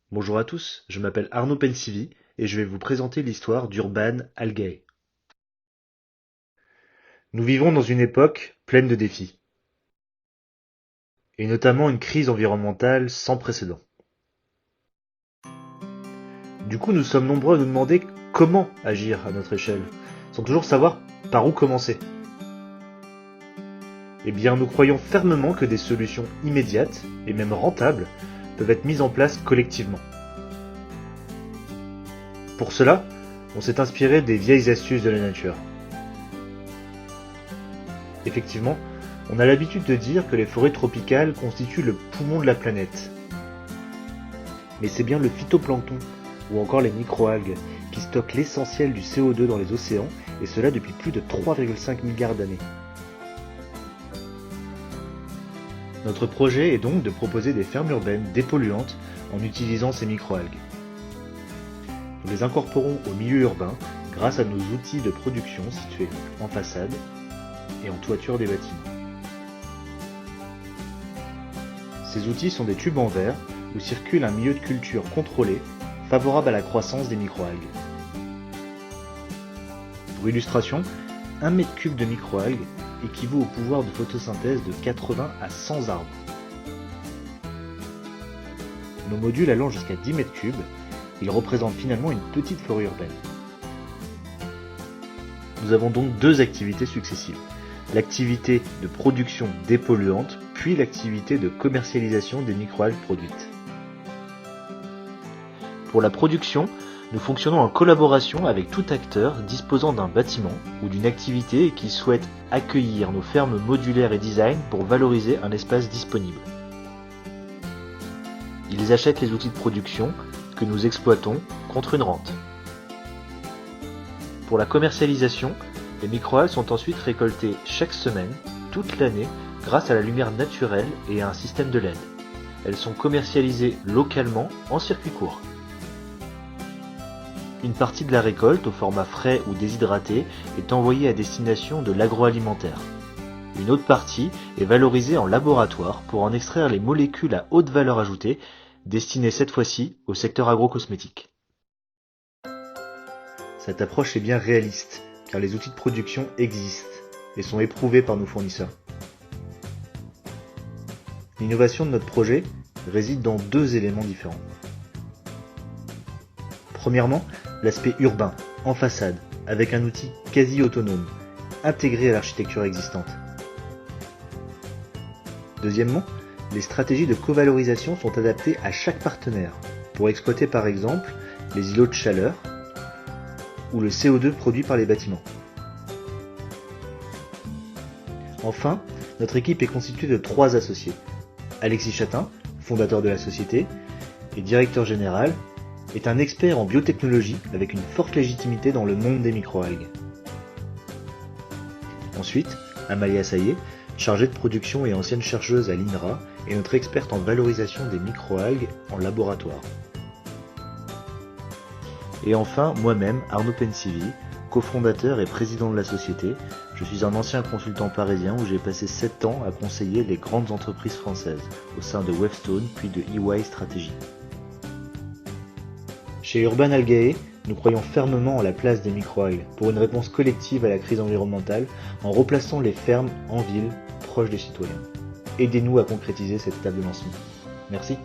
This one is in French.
Bonjour à tous, je m'appelle Arnaud Pensivi et je vais vous présenter l'histoire d'Urban Algae. Nous vivons dans une époque pleine de défis, et notamment une crise environnementale sans précédent. Du coup, nous sommes nombreux à nous demander comment agir à notre échelle, sans toujours savoir par où commencer. Eh bien, nous croyons fermement que des solutions immédiates, et même rentables, peuvent être mises en place collectivement. Pour cela, on s'est inspiré des vieilles astuces de la nature. Effectivement, on a l'habitude de dire que les forêts tropicales constituent le poumon de la planète. Mais c'est bien le phytoplancton, ou encore les microalgues, qui stockent l'essentiel du CO2 dans les océans, et cela depuis plus de 3,5 milliards d'années. Notre projet est donc de proposer des fermes urbaines dépolluantes en utilisant ces microalgues. Nous les incorporons au milieu urbain grâce à nos outils de production situés en façade et en toiture des bâtiments. Ces outils sont des tubes en verre où circule un milieu de culture contrôlé, favorable à la croissance des microalgues. Pour illustration, 1 mètre cube de microalgues équivaut au pouvoir de photosynthèse de 80 à 100 arbres. Nos modules allant jusqu'à 10 mètres cubes, ils représentent finalement une petite forêt urbaine. Nous avons donc deux activités successives. L'activité de production dépolluante, puis l'activité de commercialisation des microalgues produites. Pour la production, nous fonctionnons en collaboration avec tout acteur disposant d'un bâtiment ou d'une activité qui souhaite accueillir nos fermes modulaires et design pour valoriser un espace disponible. Ils achètent les outils de production que nous exploitons contre une rente. Pour la commercialisation, les microalgues sont ensuite récoltées chaque semaine, toute l'année, grâce à la lumière naturelle et à un système de LED. Elles sont commercialisées localement en circuit court. Une partie de la récolte, au format frais ou déshydraté, est envoyée à destination de l'agroalimentaire. Une autre partie est valorisée en laboratoire pour en extraire les molécules à haute valeur ajoutée, destinées cette fois-ci au secteur agrocosmétique. Cette approche est bien réaliste, car les outils de production existent et sont éprouvés par nos fournisseurs. L'innovation de notre projet réside dans deux éléments différents. Premièrement, l'aspect urbain, en façade, avec un outil quasi autonome, intégré à l'architecture existante. Deuxièmement, les stratégies de covalorisation sont adaptées à chaque partenaire, pour exploiter par exemple les îlots de chaleur ou le CO2 produit par les bâtiments. Enfin, notre équipe est constituée de 3 associés. Alexis Chatin, fondateur de la société, et directeur général, est un expert en biotechnologie avec une forte légitimité dans le monde des microalgues. Ensuite, Amalia Saillé, chargée de production et ancienne chercheuse à l'INRA, est notre experte en valorisation des microalgues en laboratoire. Et enfin, moi-même, Arnaud Pensivi, cofondateur et président de la société, je suis un ancien consultant parisien où j'ai passé 7 ans à conseiller les grandes entreprises françaises, au sein de Wavestone puis de EY Stratégie. Chez Urban Algae, nous croyons fermement en la place des microalgues pour une réponse collective à la crise environnementale en replaçant les fermes en ville, proches des citoyens. Aidez-nous à concrétiser cette étape de lancement. Merci.